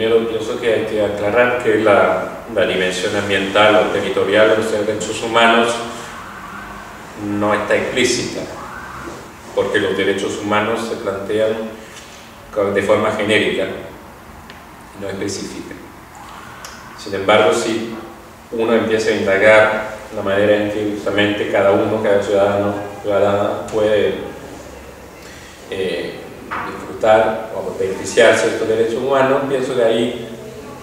Primero pienso que hay que aclarar que la dimensión ambiental o territorial de los derechos humanos no está explícita, porque los derechos humanos se plantean de forma genérica y no específica. Sin embargo, si uno empieza a indagar la manera en que justamente cada ciudadana puede disfrutar o beneficiarse de estos derechos humanos, pienso que ahí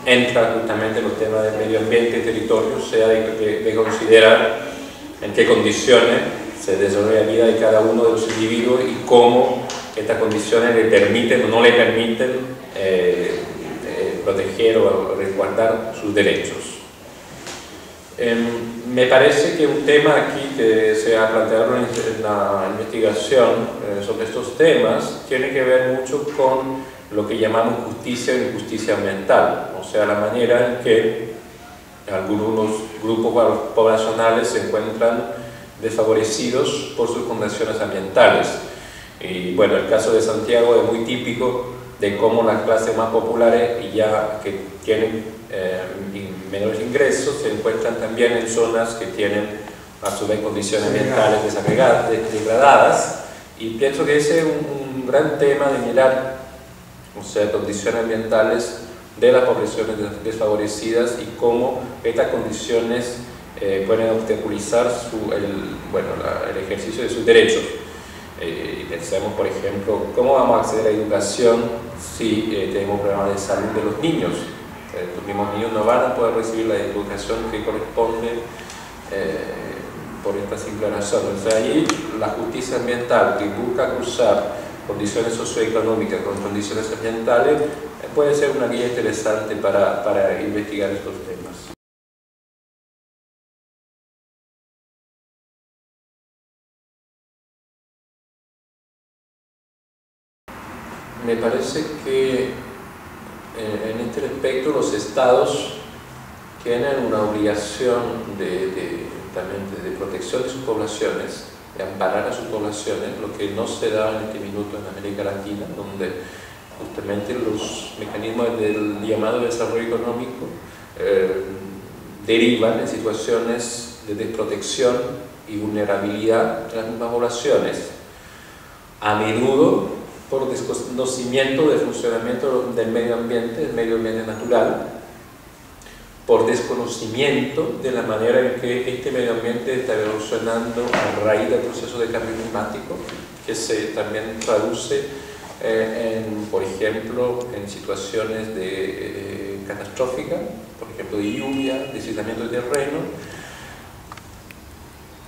entra justamente los temas del medio ambiente y territorio, o sea, de considerar en qué condiciones se desarrolla la vida de cada uno de los individuos y cómo estas condiciones le permiten o no le permiten proteger o resguardar sus derechos. Me parece que un tema aquí que se ha planteado en la investigación sobre estos temas tiene que ver mucho con lo que llamamos justicia e injusticia ambiental, o sea, la manera en que algunos grupos poblacionales se encuentran desfavorecidos por sus condiciones ambientales. Y bueno, el caso de Santiago es muy típico de cómo las clases más populares, ya que tienen menores ingresos, se encuentran también en zonas que tienen a su vez condiciones ambientales degradadas, y pienso que ese es un gran tema de mirar, o sea, condiciones ambientales de las poblaciones desfavorecidas y cómo estas condiciones pueden obstaculizar el ejercicio de sus derechos. Pensemos, por ejemplo, cómo vamos a acceder a educación si tenemos problemas de salud de los niños. Los mismos niños no van a poder recibir la educación que corresponde por esta simple razón. O sea, ahí la justicia ambiental que busca cruzar condiciones socioeconómicas con condiciones ambientales puede ser una guía interesante para investigar estos temas. Me parece que en este respecto los estados tienen una obligación también de protección de sus poblaciones, de amparar a sus poblaciones, lo que no se da en este minuto en América Latina, donde justamente los mecanismos del llamado desarrollo económico derivan en situaciones de desprotección y vulnerabilidad de las mismas poblaciones, a menudo por desconocimiento del funcionamiento del medio ambiente natural, por desconocimiento de la manera en que este medio ambiente está evolucionando a raíz del proceso de cambio climático, que se también traduce por ejemplo, en situaciones catastróficas, por ejemplo de lluvia, deslizamiento de terreno,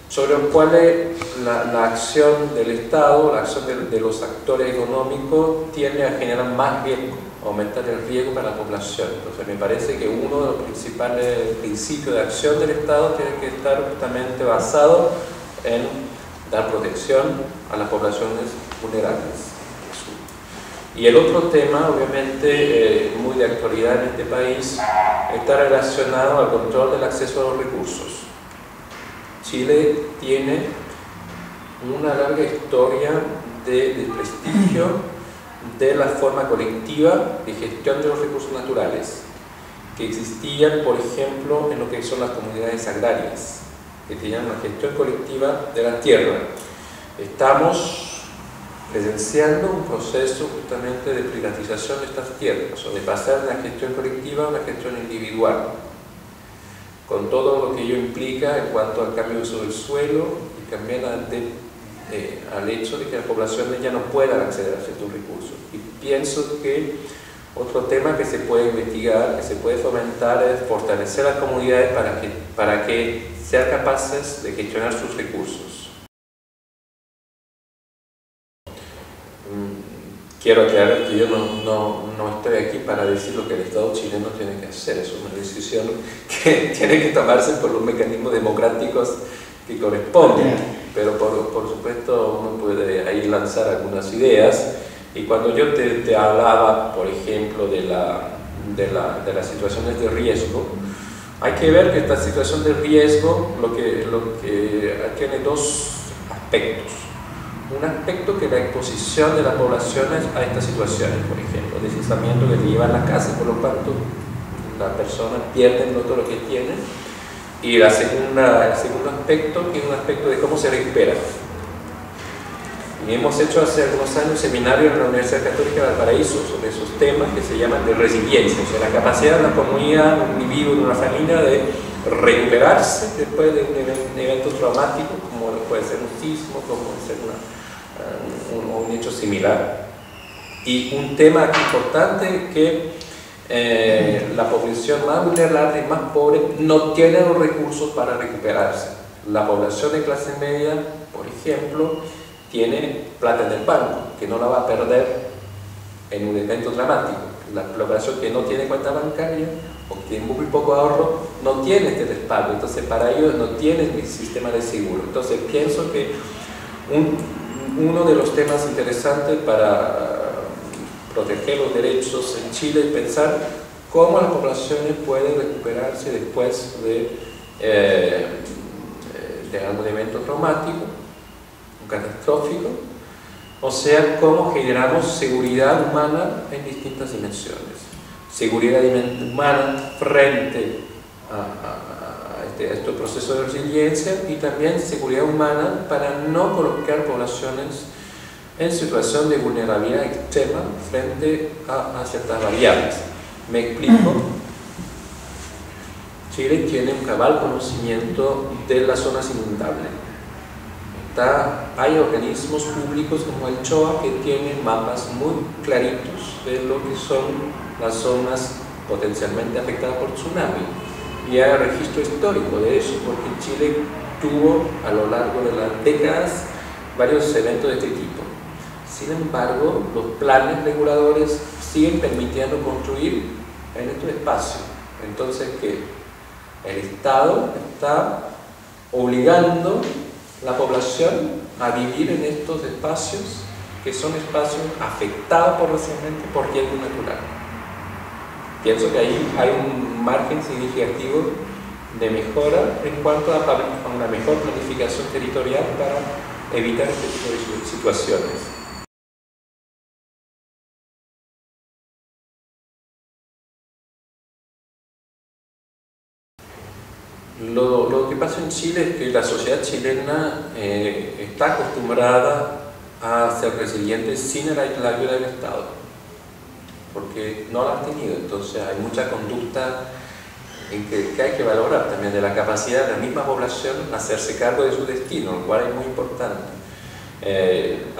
sobre los cuales la acción del Estado, la acción de los actores económicos tiende a generar más riesgo, aumentar el riesgo para la población. Entonces me parece que uno de los principales principios de acción del Estado tiene que estar justamente basado en dar protección a las poblaciones vulnerables. Y el otro tema, obviamente, muy de actualidad en este país, está relacionado al control del acceso a los recursos. Chile tiene una larga historia de prestigio de la forma colectiva de gestión de los recursos naturales, que existían, por ejemplo, en lo que son las comunidades agrarias, que tenían una gestión colectiva de la tierra. Estamos presenciando un proceso justamente de privatización de estas tierras, o de pasar de la gestión colectiva a una gestión individual, con todo lo que ello implica en cuanto al cambio de uso del suelo y también al hecho de que las poblaciones ya no puedan acceder a ciertos recursos. Y pienso que otro tema que se puede investigar, que se puede fomentar, es fortalecer a las comunidades para que sean capaces de gestionar sus recursos. Quiero aclarar que yo no estoy aquí para decir lo que el Estado chileno tiene que hacer. Es una decisión que tiene que tomarse por los mecanismos democráticos que corresponden, pero por supuesto uno puede ahí lanzar algunas ideas. Y cuando yo te hablaba, por ejemplo, de las situaciones de riesgo, hay que ver que esta situación de riesgo lo que tiene dos aspectos. un aspecto que la exposición de las poblaciones a estas situaciones, por ejemplo, deslizamiento que te lleva a la casa, por lo tanto la persona pierde todo lo que tiene. Y el segundo aspecto, que es un aspecto de cómo se recupera. Y hemos hecho hace algunos años un seminario en la Universidad Católica de Valparaíso sobre esos temas que se llaman de resiliencia, o sea, la capacidad de una comunidad, de un individuo, de una familia de recuperarse después de un evento traumático, como puede ser un sismo, como puede ser un hecho similar. Y un tema aquí importante que la población más vulnerable y más pobre no tiene los recursos para recuperarse. La población de clase media, por ejemplo, tiene plata en el banco, que no la va a perder en un evento dramático. La población que no tiene cuenta bancaria o que tiene muy poco ahorro no tiene este respaldo, entonces para ellos no tienen el sistema de seguro. Entonces pienso que uno de los temas interesantes para proteger los derechos en Chile es pensar cómo las poblaciones pueden recuperarse después de algún evento traumático, catastrófico, o sea, cómo generamos seguridad humana en distintas dimensiones. Seguridad humana frente a estos procesos de resiliencia y también seguridad humana para no colocar poblaciones en situación de vulnerabilidad extrema frente a ciertas variables. Me explico. Chile tiene un cabal conocimiento de las zonas inundables. Hay organismos públicos como el CHOA que tienen mapas muy claritos de lo que son las zonas potencialmente afectadas por tsunami. Y hay registro histórico de eso, porque Chile tuvo a lo largo de las décadas varios eventos de este tipo. Sin embargo, los planes reguladores siguen permitiendo construir en estos espacios. Entonces, ¿qué? El Estado está obligando la población a vivir en estos espacios que son espacios afectados por riesgo natural. Pienso que ahí hay un margen significativo de mejora en cuanto a una mejor planificación territorial para evitar este tipo de situaciones. Lo que pasa en Chile es que la sociedad chilena está acostumbrada a ser resiliente sin la ayuda del Estado, porque no la han tenido. Entonces hay mucha conducta en que hay que valorar también de la capacidad de la misma población hacerse cargo de su destino, lo cual es muy importante.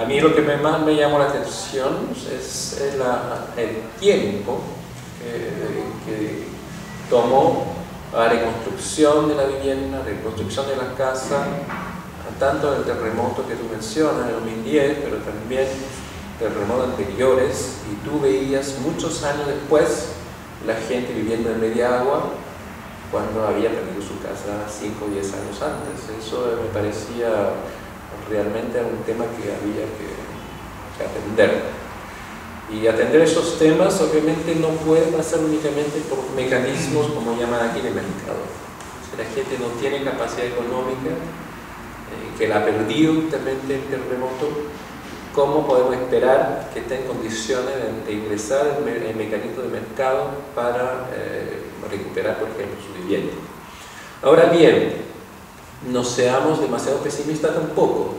A mí lo que más me llamó la atención es el tiempo que tomó la reconstrucción de la vivienda, la reconstrucción de la casa, tanto el terremoto que tú mencionas en 2010, pero también terremotos anteriores, y tú veías muchos años después la gente viviendo en media agua cuando había perdido su casa 5 o 10 años antes. Eso me parecía realmente un tema que había que atender. Y atender esos temas obviamente no puede pasar únicamente por mecanismos, como llaman aquí, de mercado. Si la gente no tiene capacidad económica, que la ha perdido últimamente el terremoto, ¿cómo podemos esperar que esté en condiciones de ingresar en mecanismos de mercado para recuperar, por ejemplo, su vivienda? Ahora bien, no seamos demasiado pesimistas tampoco.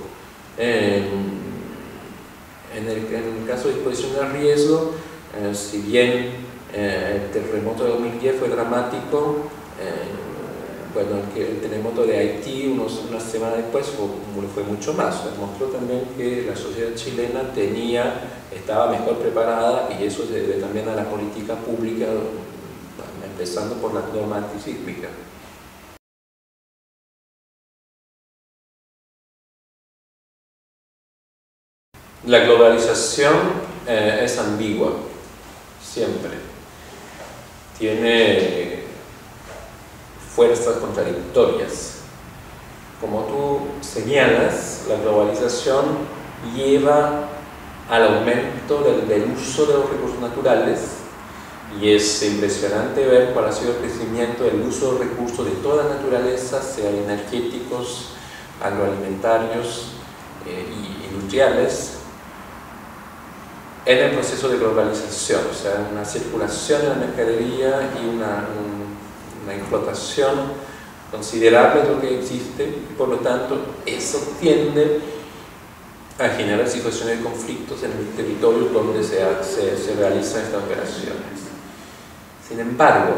En el caso de exposición al riesgo, si bien el terremoto de 2010 fue dramático, bueno, el terremoto de Haití una semana después fue mucho más. Mostró también que la sociedad chilena estaba mejor preparada, y eso se debe también a la política pública, empezando por la norma antisísmica. La globalización es ambigua, siempre. Tiene fuerzas contradictorias. Como tú señalas, la globalización lleva al aumento del uso de los recursos naturales, y es impresionante ver cuál ha sido el crecimiento del uso de recursos de toda naturaleza, sea energéticos, agroalimentarios, y industriales en el proceso de globalización, o sea, una circulación de la mercadería y una explotación considerable de lo que existe, y por lo tanto eso tiende a generar situaciones de conflictos en el territorio donde se realizan estas operaciones. Sin embargo,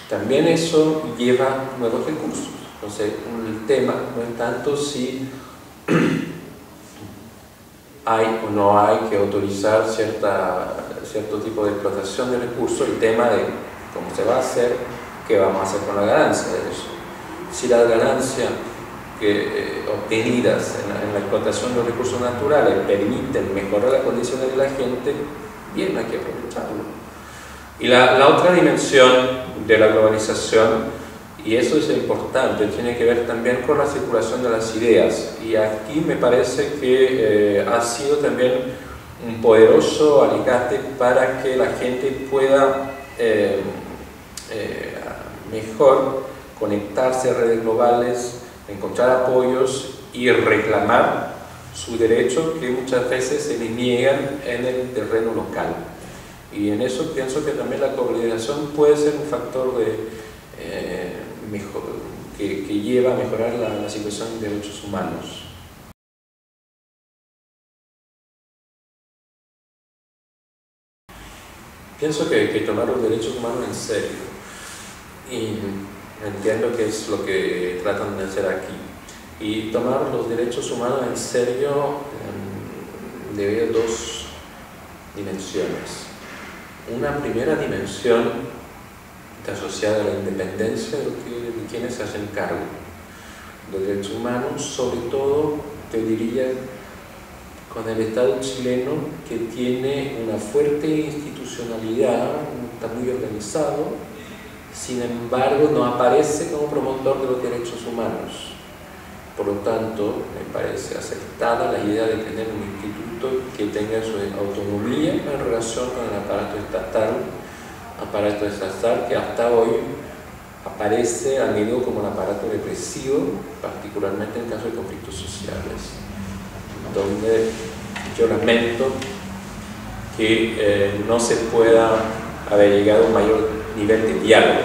también eso lleva nuevos recursos. Entonces, el tema no es tanto si hay o no hay que autorizar cierto tipo de explotación de recursos, el tema de cómo se va a hacer, qué vamos a hacer con la ganancia de eso. Si las ganancias obtenidas en la explotación de los recursos naturales permiten mejorar las condiciones de la gente, bien, hay que aprovecharlo. Y la otra dimensión de la globalización, y eso es importante, tiene que ver también con la circulación de las ideas, y aquí me parece que ha sido también un poderoso alicate para que la gente pueda mejor conectarse a redes globales, encontrar apoyos y reclamar su derecho que muchas veces se le niegan en el terreno local. Y en eso pienso que también la globalización puede ser un factor que lleva a mejorar la situación de derechos humanos. Pienso que hay que tomar los derechos humanos en serio, y entiendo que es lo que tratan de hacer aquí. Y tomar los derechos humanos en serio debe haber dos dimensiones. Una primera dimensión asociada a la independencia de quienes se hacen cargo de derechos humanos, sobre todo, te diría, con el Estado chileno, que tiene una fuerte institucionalidad, está muy organizado, sin embargo no aparece como promotor de los derechos humanos. Por lo tanto, me parece aceptada la idea de tener un instituto que tenga su autonomía en relación con el aparato estatal que hasta hoy aparece a menudo como el aparato represivo, particularmente en caso de conflictos sociales, donde yo lamento que no se pueda haber llegado a un mayor nivel de diálogo.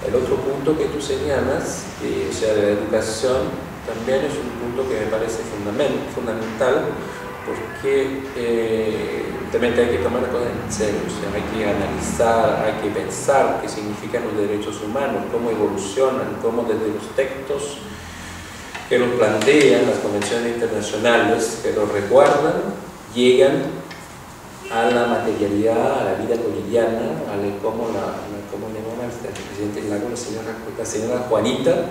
El otro punto que tú señalas, o sea, de la educación, también es un punto que me parece fundamental, porque también hay que tomar las cosas en serio, o sea, hay que analizar, hay que pensar qué significan los derechos humanos, cómo evolucionan, cómo desde los textos que los plantean, las convenciones internacionales que los recuerdan, llegan a la materialidad, a la vida cotidiana, a cómo le llama el presidente Lago, la señora Juanita,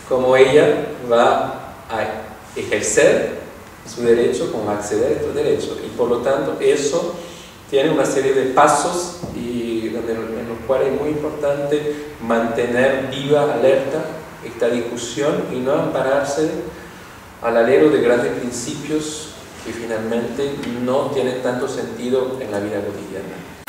cómo ella va a ejercer su derecho, cómo acceder a estos derechos. Y por lo tanto eso tiene una serie de pasos en los cuales es muy importante mantener viva, alerta esta discusión y no ampararse al alero de grandes principios que finalmente no tienen tanto sentido en la vida cotidiana.